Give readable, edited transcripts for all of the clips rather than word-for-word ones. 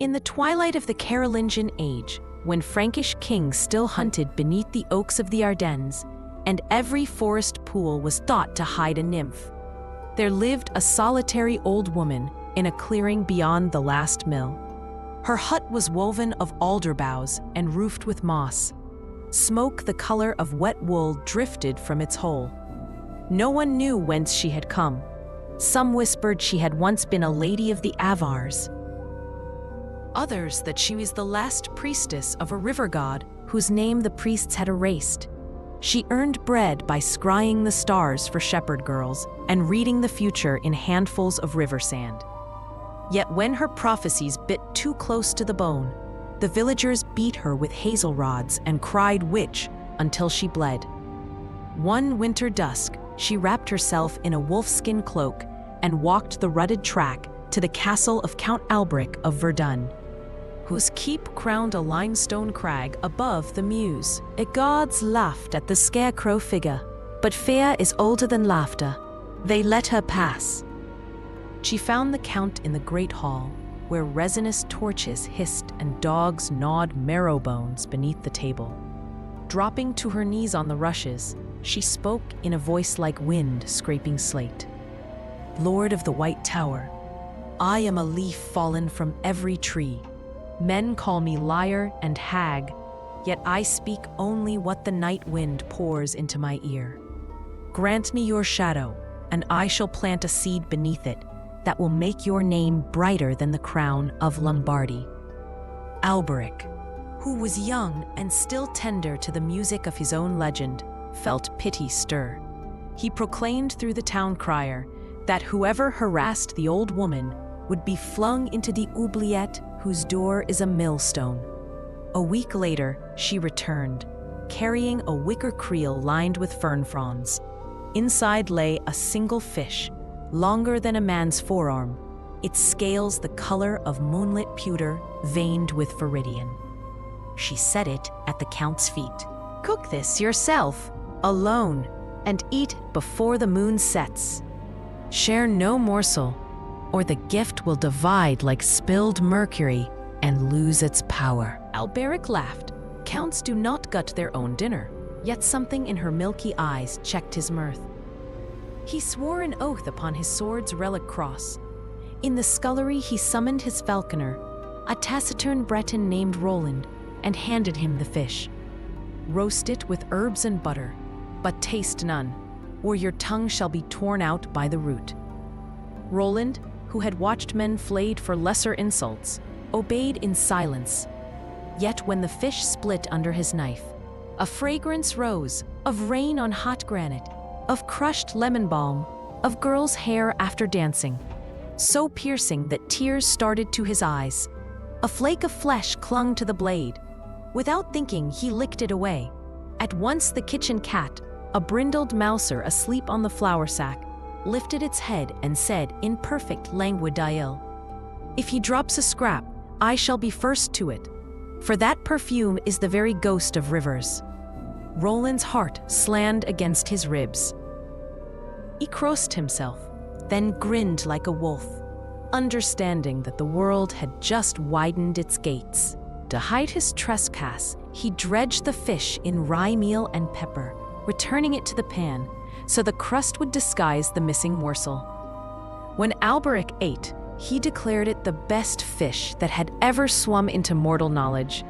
In the twilight of the Carolingian age, when Frankish kings still hunted beneath the oaks of the Ardennes, and every forest pool was thought to hide a nymph, there lived a solitary old woman in a clearing beyond the last mill. Her hut was woven of alder boughs and roofed with moss. Smoke the color of wet wool drifted from its hole. No one knew whence she had come. Some whispered she had once been a lady of the Avars. Others that she was the last priestess of a river god whose name the priests had erased. She earned bread by scrying the stars for shepherd girls and reading the future in handfuls of river sand. Yet when her prophecies bit too close to the bone, the villagers beat her with hazel rods and cried witch until she bled. One winter dusk, she wrapped herself in a wolfskin cloak and walked the rutted track to the castle of Count Alberic of Verdun, whose keep crowned a limestone crag above the Meuse. The gods laughed at the scarecrow figure, but fear is older than laughter. They let her pass. She found the count in the great hall, where resinous torches hissed and dogs gnawed marrow bones beneath the table. Dropping to her knees on the rushes, she spoke in a voice like wind scraping slate. Lord of the White Tower, I am a leaf fallen from every tree. Men call me liar and hag, yet I speak only what the night wind pours into my ear. Grant me your shadow, and I shall plant a seed beneath it that will make your name brighter than the crown of Lombardy. Alberic, who was young and still tender to the music of his own legend, felt pity stir. He proclaimed through the town crier that whoever harassed the old woman would be flung into the oubliette whose door is a millstone. A week later, she returned, carrying a wicker creel lined with fern fronds. Inside lay a single fish, longer than a man's forearm, its scales the color of moonlit pewter veined with viridian. She set it at the count's feet. Cook this yourself, alone, and eat before the moon sets. Share no morsel, or the gift will divide like spilled mercury and lose its power. Alberic laughed. Counts do not gut their own dinner, yet something in her milky eyes checked his mirth. He swore an oath upon his sword's relic cross. In the scullery he summoned his falconer, a taciturn Breton named Roland, and handed him the fish. Roast it with herbs and butter, but taste none, or your tongue shall be torn out by the root. Roland, who had watched men flayed for lesser insults, obeyed in silence. Yet when the fish split under his knife, a fragrance rose of rain on hot granite, of crushed lemon balm, of girls' hair after dancing, so piercing that tears started to his eyes. A flake of flesh clung to the blade. Without thinking, he licked it away. At once the kitchen cat, a brindled mouser asleep on the flour sack, lifted its head and said in perfect langue d'Aïl, "If he drops a scrap, I shall be first to it, for that perfume is the very ghost of rivers." Roland's heart slammed against his ribs. He crossed himself, then grinned like a wolf, understanding that the world had just widened its gates. To hide his trespass, he dredged the fish in rye meal and pepper, returning it to the pan so the crust would disguise the missing morsel. When Alberic ate, he declared it the best fish that had ever swum into mortal knowledge,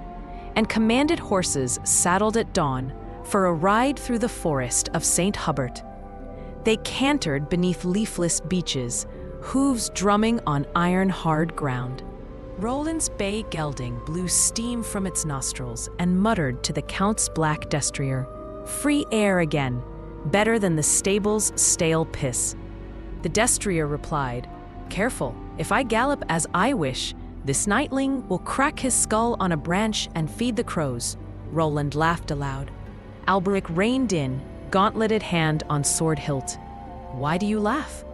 and commanded horses saddled at dawn for a ride through the forest of St. Hubert. They cantered beneath leafless beeches, hooves drumming on iron-hard ground. Roland's bay gelding blew steam from its nostrils and muttered to the Count's black destrier, "Free air again, better than the stable's stale piss." The destrier replied, "Careful, if I gallop as I wish, this nightling will crack his skull on a branch and feed the crows." Roland laughed aloud. Alberic reined in, gauntleted hand on sword hilt. "Why do you laugh?"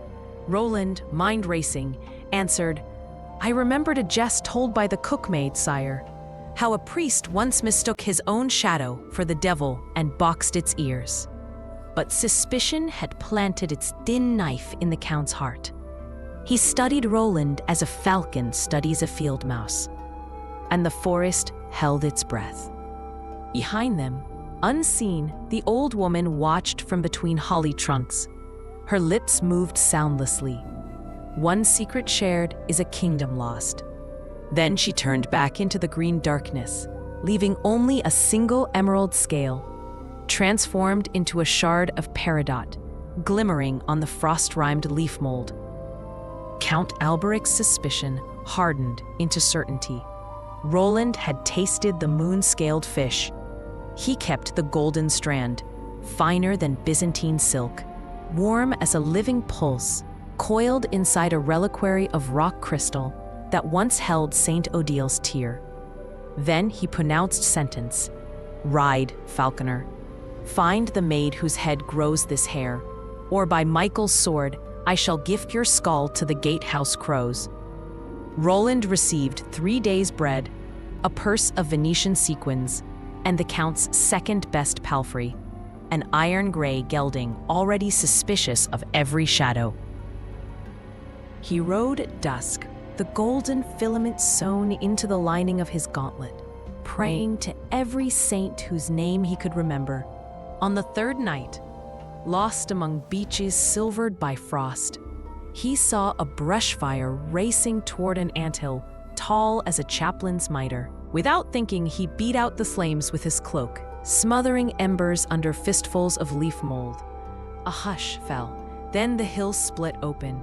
Roland, mind racing, answered, "I remembered a jest told by the cookmaid, sire, how a priest once mistook his own shadow for the devil and boxed its ears." But suspicion had planted its thin knife in the Count's heart. He studied Roland as a falcon studies a field mouse. and the forest held its breath. Behind them, unseen, the old woman watched from between holly trunks. Her lips moved soundlessly. One secret shared is a kingdom lost. Then she turned back into the green darkness, leaving only a single emerald scale, transformed into a shard of peridot, glimmering on the frost-rimed leaf mold. Count Alberic's suspicion hardened into certainty. Roland had tasted the moon-scaled fish. He kept the golden strand, finer than Byzantine silk, warm as a living pulse, coiled inside a reliquary of rock crystal that once held Saint Odile's tear. Then he pronounced sentence: "Ride, falconer. Find the maid whose head grows this hair, or by Michael's sword I shall gift your skull to the gatehouse crows." Roland received 3 days' bread, a purse of Venetian sequins, and the Count's second-best palfrey, an iron-gray gelding already suspicious of every shadow. He rode at dusk, the golden filament sewn into the lining of his gauntlet, praying to every saint whose name he could remember. On the third night, lost among beeches silvered by frost, he saw a brush fire racing toward an anthill tall as a chaplain's mitre. Without thinking, he beat out the flames with his cloak, smothering embers under fistfuls of leaf mold. A hush fell. Then the hill split open.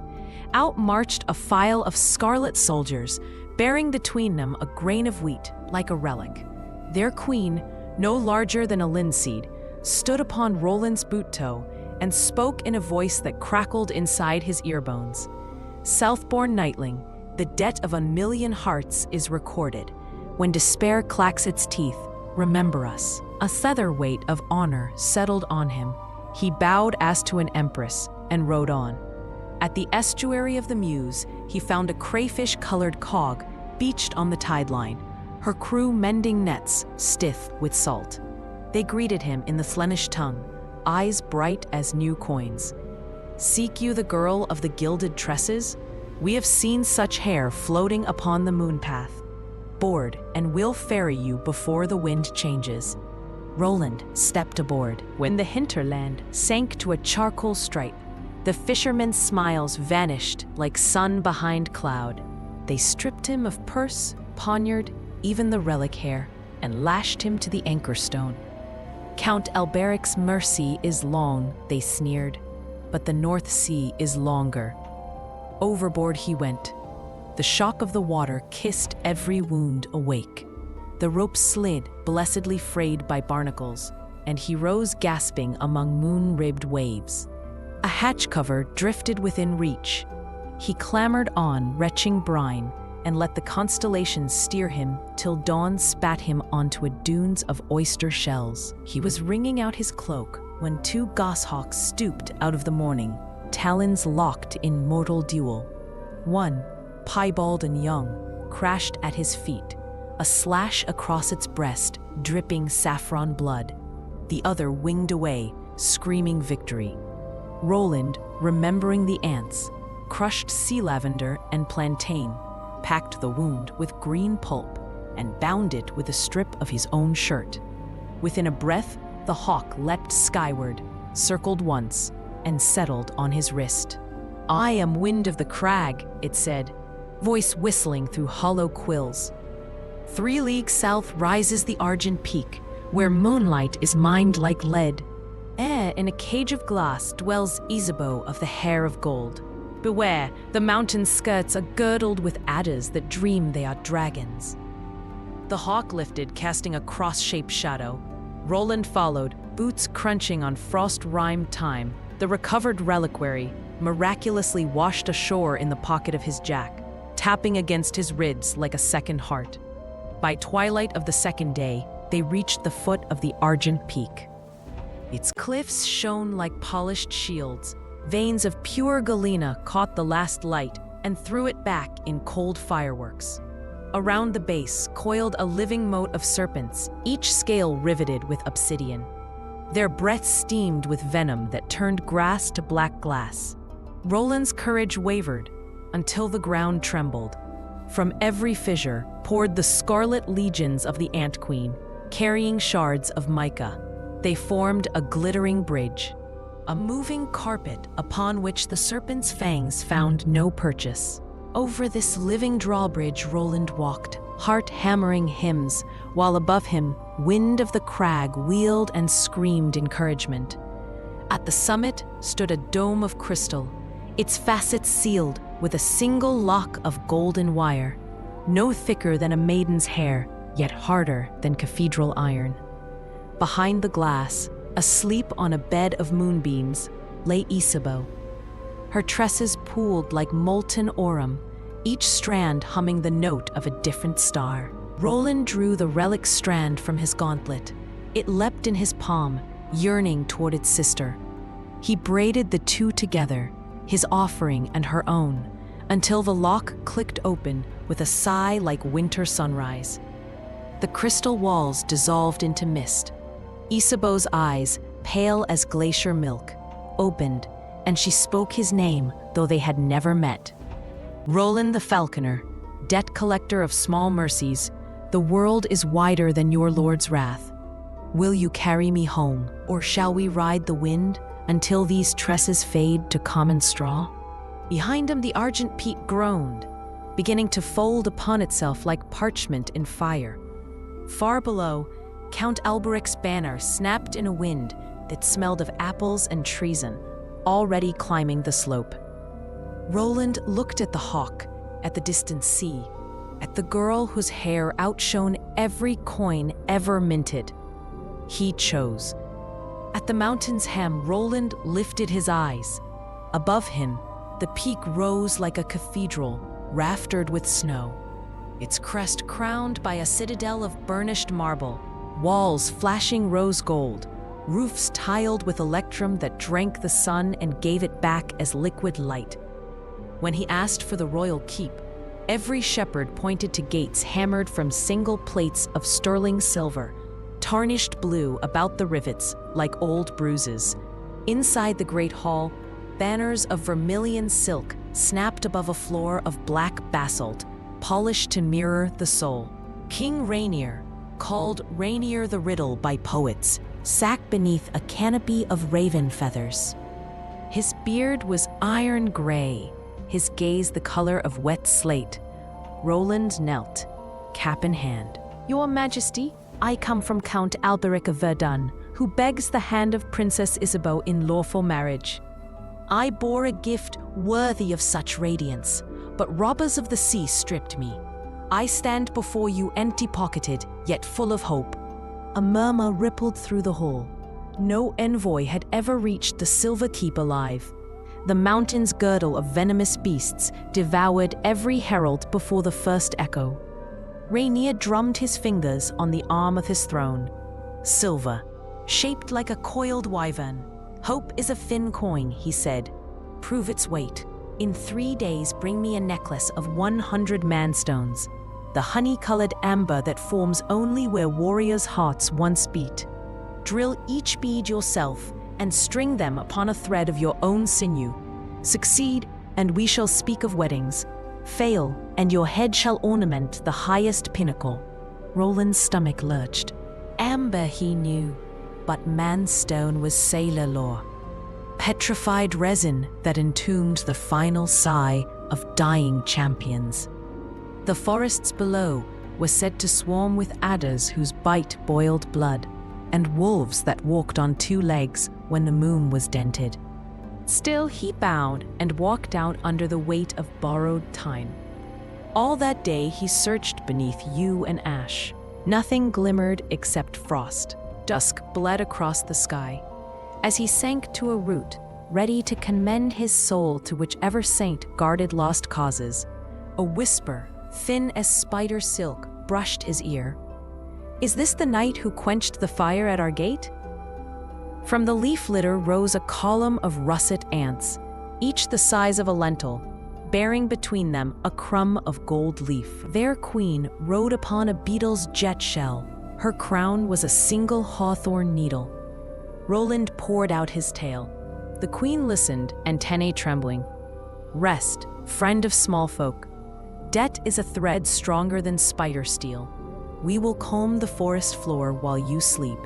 Out marched a file of scarlet soldiers, bearing between them a grain of wheat, like a relic. Their queen, no larger than a linseed, stood upon Roland's boot toe and spoke in a voice that crackled inside his earbones. Southbourne knightling, the debt of 1,000,000 hearts is recorded. When despair clacks its teeth, remember us. A featherweight of honor settled on him. He bowed as to an empress and rode on. At the estuary of the Meuse, he found a crayfish-colored cog beached on the tide line, her crew mending nets stiff with salt. They greeted him in the Flemish tongue, eyes bright as new coins. "Seek you the girl of the gilded tresses? We have seen such hair floating upon the moon path. Board, and we'll ferry you before the wind changes." Roland stepped aboard. When the hinterland sank to a charcoal stripe, the fishermen's smiles vanished like sun behind cloud. They stripped him of purse, poniard, even the relic hair, and lashed him to the anchor stone. "Count Alberic's mercy is long," they sneered, "but the North Sea is longer." Overboard he went. The shock of the water kissed every wound awake. The rope slid, blessedly frayed by barnacles, and he rose gasping among moon-ribbed waves. A hatch cover drifted within reach. He clambered on, retching brine, and let the constellations steer him till dawn spat him onto a dunes of oyster shells. He was wringing out his cloak when 2 goshawks stooped out of the morning, talons locked in mortal duel. One, piebald and young, crashed at his feet, a slash across its breast, dripping saffron blood. The other winged away, screaming victory. Roland, remembering the ants, crushed sea lavender and plantain, packed the wound with green pulp, and bound it with a strip of his own shirt. Within a breath, the hawk leapt skyward, circled once, and settled on his wrist. "I am Wind of the Crag," it said, voice whistling through hollow quills. 3 leagues south rises the Argent Peak, where moonlight is mined like lead. In a cage of glass dwells Isabeau of the hair of gold. Beware, the mountain skirts are girdled with adders that dream they are dragons. The hawk lifted, casting a cross-shaped shadow. Roland followed, boots crunching on frost-rimed thyme. The recovered reliquary, miraculously washed ashore in the pocket of his jack, tapping against his ribs like a second heart. By twilight of the second day, they reached the foot of the Argent Peak. Its cliffs shone like polished shields. Veins of pure galena caught the last light and threw it back in cold fireworks. Around the base coiled a living moat of serpents, each scale riveted with obsidian. Their breaths steamed with venom that turned grass to black glass. Roland's courage wavered until the ground trembled. From every fissure poured the scarlet legions of the Ant Queen, carrying shards of mica. They formed a glittering bridge, a moving carpet upon which the serpent's fangs found no purchase. Over this living drawbridge Roland walked, heart-hammering hymns, while above him, Wind of the Crag wheeled and screamed encouragement. At the summit stood a dome of crystal, its facets sealed with a single lock of golden wire, no thicker than a maiden's hair, yet harder than cathedral iron. Behind the glass, asleep on a bed of moonbeams, lay Isabeau. Her tresses pooled like molten aurum, each strand humming the note of a different star. Roland drew the relic strand from his gauntlet. It leapt in his palm, yearning toward its sister. He braided the two together, his offering and her own, until the lock clicked open with a sigh like winter sunrise. The crystal walls dissolved into mist. Isabeau's eyes, pale as glacier milk, opened, and she spoke his name, though they had never met. Roland the Falconer, debt collector of small mercies, the world is wider than your lord's wrath. Will you carry me home, or shall we ride the wind until these tresses fade to common straw? Behind him the argent peak groaned, beginning to fold upon itself like parchment in fire. Far below, Count Alberic's banner snapped in a wind that smelled of apples and treason, already climbing the slope. Roland looked at the hawk, at the distant sea, at the girl whose hair outshone every coin ever minted. He chose. At the mountain's hem, Roland lifted his eyes. Above him, the peak rose like a cathedral, raftered with snow, its crest crowned by a citadel of burnished marble, walls flashing rose gold, roofs tiled with electrum that drank the sun and gave it back as liquid light. When he asked for the royal keep, every shepherd pointed to gates hammered from single plates of sterling silver, tarnished blue about the rivets like old bruises. Inside the great hall, banners of vermilion silk snapped above a floor of black basalt, polished to mirror the soul. King Rainier, called Rainier the Riddle by poets, sat beneath a canopy of raven feathers. His beard was iron gray, his gaze the color of wet slate. Roland knelt, cap in hand. Your Majesty, I come from Count Alberic of Verdun, who begs the hand of Princess Isabeau in lawful marriage. I bore a gift worthy of such radiance, but robbers of the sea stripped me. I stand before you empty-pocketed, yet full of hope. A murmur rippled through the hall. No envoy had ever reached the Silver Keep alive. The mountain's girdle of venomous beasts devoured every herald before the first echo. Rainier drummed his fingers on the arm of his throne. Silver, shaped like a coiled wyvern. Hope is a thin coin, he said. Prove its weight. In 3 days bring me a necklace of 100 manstones, the honey-colored amber that forms only where warriors' hearts once beat. Drill each bead yourself and string them upon a thread of your own sinew. Succeed, and we shall speak of weddings. Fail, and your head shall ornament the highest pinnacle. Roland's stomach lurched. Amber he knew, but manstone was sailor lore. Petrified resin that entombed the final sigh of dying champions. The forests below were said to swarm with adders whose bite boiled blood, and wolves that walked on 2 legs when the moon was dented. Still he bowed and walked out under the weight of borrowed time. All that day he searched beneath yew and ash. Nothing glimmered except frost. Dusk bled across the sky. As he sank to a root, ready to commend his soul to whichever saint guarded lost causes, a whisper, thin as spider silk, brushed his ear. Is this the knight who quenched the fire at our gate? From the leaf litter rose a column of russet ants, each the size of a lentil, bearing between them a crumb of gold leaf. Their queen rode upon a beetle's jet shell. Her crown was a single hawthorn needle. Roland poured out his tale. The queen listened, antennae trembling. Rest, friend of small folk. Debt is a thread stronger than spider steel. We will comb the forest floor while you sleep.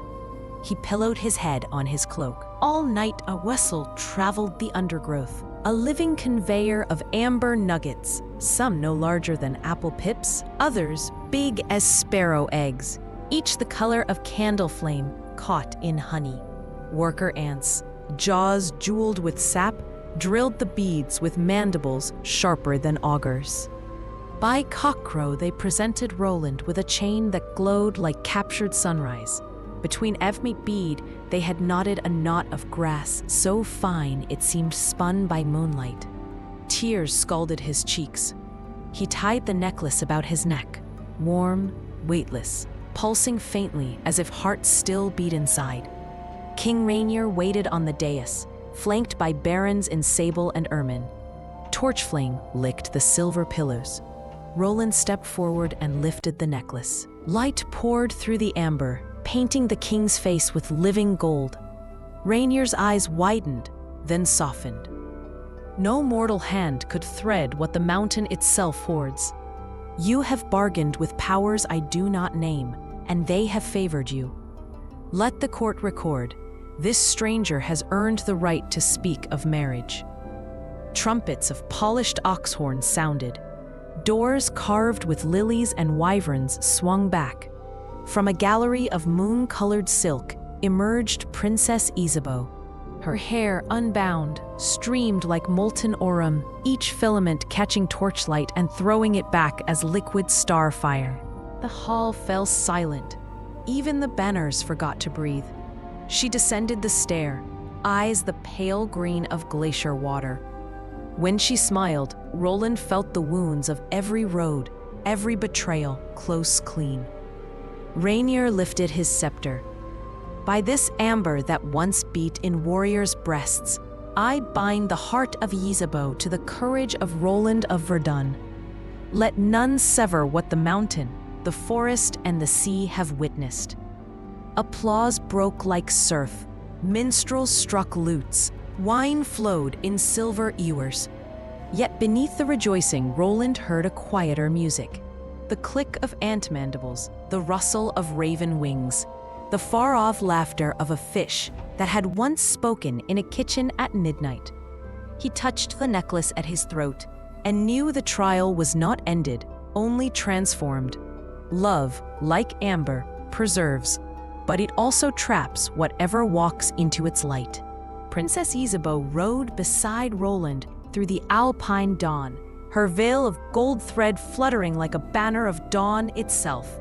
He pillowed his head on his cloak. All night a whistle traveled the undergrowth, a living conveyor of amber nuggets, some no larger than apple pips, others big as sparrow eggs, each the color of candle flame caught in honey. Worker ants, jaws jeweled with sap, drilled the beads with mandibles sharper than augers. By cockcrow they presented Roland with a chain that glowed like captured sunrise. Between every bead they had knotted a knot of grass so fine it seemed spun by moonlight. Tears scalded his cheeks. He tied the necklace about his neck, warm, weightless, pulsing faintly as if hearts still beat inside. King Rainier waited on the dais, flanked by barons in sable and ermine. Torch flame licked the silver pillows. Roland stepped forward and lifted the necklace. Light poured through the amber, painting the king's face with living gold. Rainier's eyes widened, then softened. No mortal hand could thread what the mountain itself hoards. You have bargained with powers I do not name, and they have favored you. Let the court record, this stranger has earned the right to speak of marriage. Trumpets of polished ox horns sounded. Doors carved with lilies and wyverns swung back. From a gallery of moon-colored silk emerged Princess Isabeau. Her hair, unbound, streamed like molten aurum, each filament catching torchlight and throwing it back as liquid starfire. The hall fell silent. Even the banners forgot to breathe. She descended the stair, eyes the pale green of glacier water. When she smiled, Roland felt the wounds of every road, every betrayal close clean. Rainier lifted his scepter. By this amber that once beat in warriors' breasts, I bind the heart of Isabeau to the courage of Roland of Verdun. Let none sever what the mountain, the forest, and the sea have witnessed. Applause broke like surf. Minstrels struck lutes. Wine flowed in silver ewers. Yet beneath the rejoicing, Roland heard a quieter music. The click of ant mandibles, the rustle of raven wings, the far-off laughter of a fish that had once spoken in a kitchen at midnight. He touched the necklace at his throat and knew the trial was not ended, only transformed. Love, like amber, preserves, but it also traps whatever walks into its light. Princess Isabeau rode beside Roland through the alpine dawn, her veil of gold thread fluttering like a banner of dawn itself.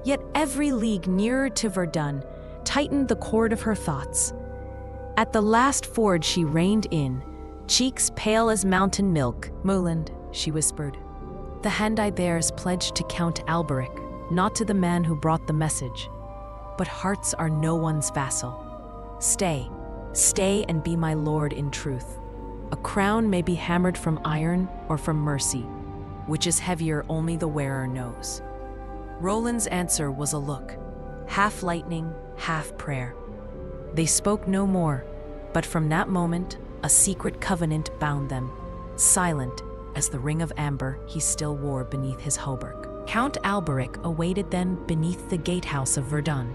Yet every league nearer to Verdun tightened the cord of her thoughts. At the last ford she reined in, cheeks pale as mountain milk. "Moland," she whispered. "The hand I bear is pledged to Count Alberic, not to the man who brought the message. But hearts are no one's vassal. Stay, stay and be my lord in truth. A crown may be hammered from iron or from mercy, which is heavier only the wearer knows." Roland's answer was a look, half lightning, half prayer. They spoke no more, but from that moment, a secret covenant bound them, silent as the ring of amber he still wore beneath his hauberk. Count Alberic awaited them beneath the gatehouse of Verdun,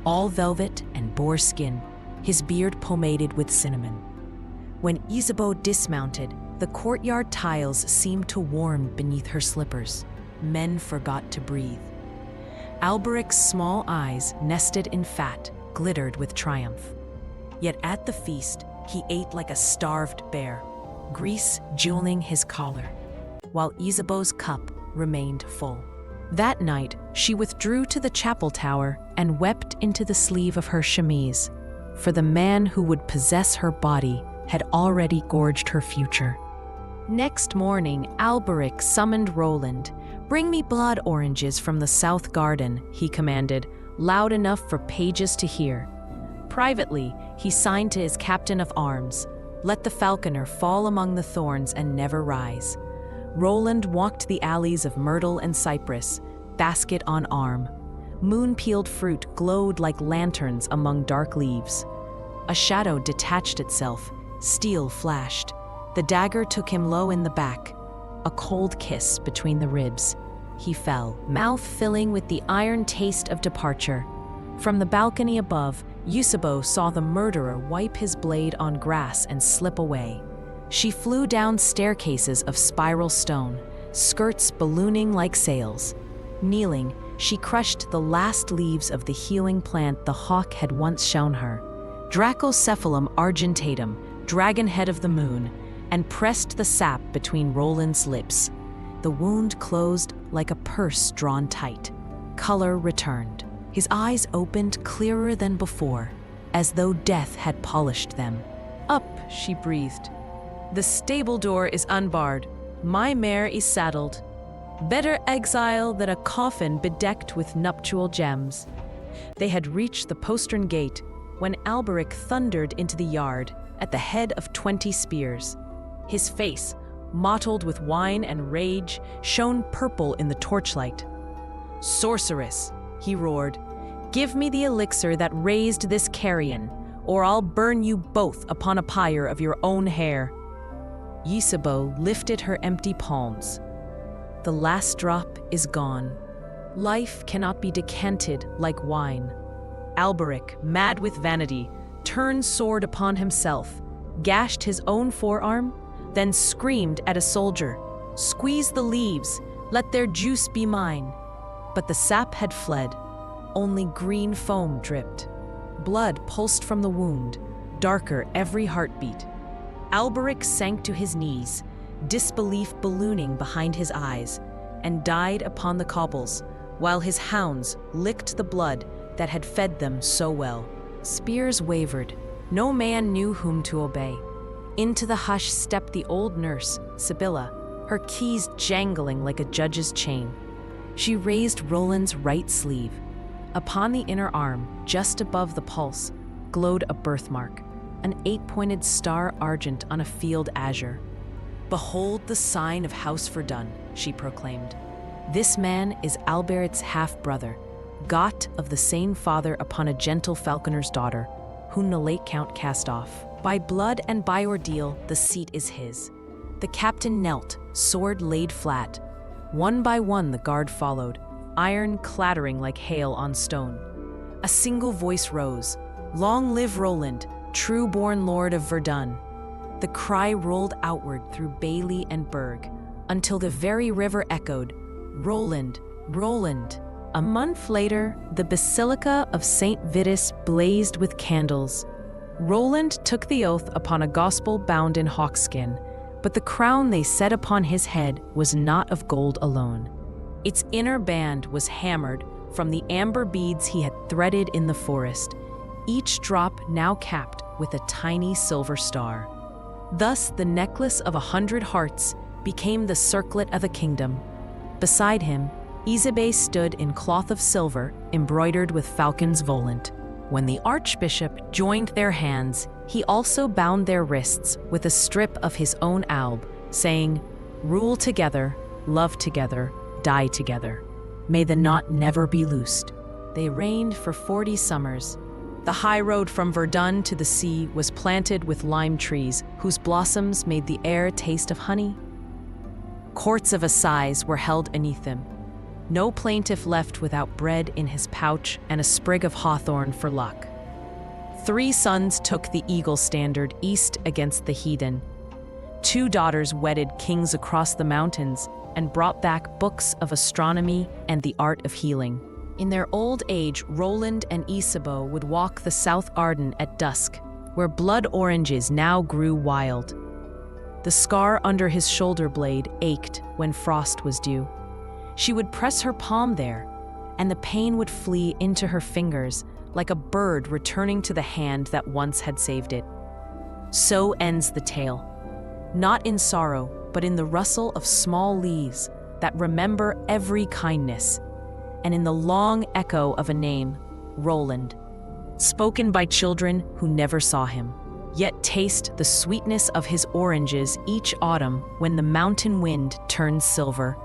all velvet and boar skin, his beard pomaded with cinnamon. When Isabeau dismounted, the courtyard tiles seemed to warm beneath her slippers. Men forgot to breathe. Alberic's small eyes, nested in fat, glittered with triumph. Yet at the feast, he ate like a starved bear, grease jeweling his collar, while Isabeau's cup remained full. That night, she withdrew to the chapel tower and wept into the sleeve of her chemise, for the man who would possess her body had already gorged her future. Next morning, Alberic summoned Roland. "Bring me blood oranges from the south garden," he commanded, loud enough for pages to hear. Privately, he signed to his captain of arms, "Let the falconer fall among the thorns and never rise." Roland walked the alleys of myrtle and cypress, basket on arm. Moon-peeled fruit glowed like lanterns among dark leaves. A shadow detached itself, steel flashed. The dagger took him low in the back. a cold kiss between the ribs. He fell, mouth filling with the iron taste of departure. From the balcony above, Yusabo saw the murderer wipe his blade on grass and slip away. She flew down staircases of spiral stone, skirts ballooning like sails. Kneeling, she crushed the last leaves of the healing plant the hawk had once shown her, Dracocephalum argentatum, dragon head of the moon, and pressed the sap between Roland's lips. The wound closed like a purse drawn tight. Color returned. His eyes opened clearer than before, as though death had polished them. "Up," she breathed. "The stable door is unbarred. My mare is saddled. Better exile than a coffin bedecked with nuptial gems." They had reached the postern gate when Alberic thundered into the yard at the head of 20 spears. His face, mottled with wine and rage, shone purple in the torchlight. "Sorceress," he roared, "give me the elixir that raised this carrion, or I'll burn you both upon a pyre of your own hair." Yusabo lifted her empty palms. "The last drop is gone. Life cannot be decanted like wine." Alberic, mad with vanity, turned sword upon himself, gashed his own forearm, then screamed at a soldier, "Squeeze the leaves, let their juice be mine." But the sap had fled. Only green foam dripped. Blood pulsed from the wound, darker every heartbeat. Alberic sank to his knees, disbelief ballooning behind his eyes, and died upon the cobbles, while his hounds licked the blood that had fed them so well. Spears wavered. No man knew whom to obey. Into the hush stepped the old nurse, Sibylla, her keys jangling like a judge's chain. She raised Roland's right sleeve. Upon the inner arm, just above the pulse, glowed a birthmark, an 8-pointed star argent on a field azure. "Behold the sign of House Verdun," she proclaimed. "This man is Alberic's half-brother, got of the same father upon a gentle falconer's daughter, whom the late count cast off. By blood and by ordeal, the seat is his." The captain knelt, sword laid flat. One by one the guard followed, iron clattering like hail on stone. A single voice rose, "Long live Roland, true-born lord of Verdun." The cry rolled outward through bailey and burg, until the very river echoed, "Roland, Roland." A month later, the Basilica of St. Vitus blazed with candles. Roland took the oath upon a gospel bound in hawkskin, but the crown they set upon his head was not of gold alone. Its inner band was hammered from the amber beads he had threaded in the forest, each drop now capped with a tiny silver star. Thus the necklace of 100 hearts became the circlet of a kingdom. Beside him, Isabe stood in cloth of silver embroidered with falcon's volant. When the archbishop joined their hands, he also bound their wrists with a strip of his own alb, saying, "Rule together, love together, die together. May the knot never be loosed." They reigned for 40 summers. The high road from Verdun to the sea was planted with lime trees, whose blossoms made the air taste of honey. Courts of assize were held beneath them. No plaintiff left without bread in his pouch and a sprig of hawthorn for luck. 3 sons took the eagle standard east against the heathen. 2 daughters wedded kings across the mountains and brought back books of astronomy and the art of healing. In their old age, Roland and Isabeau would walk the South Garden at dusk, where blood oranges now grew wild. The scar under his shoulder blade ached when frost was due. She would press her palm there, and the pain would flee into her fingers like a bird returning to the hand that once had saved it. So ends the tale, not in sorrow, but in the rustle of small leaves that remember every kindness, and in the long echo of a name, Roland, spoken by children who never saw him, yet taste the sweetness of his oranges each autumn when the mountain wind turns silver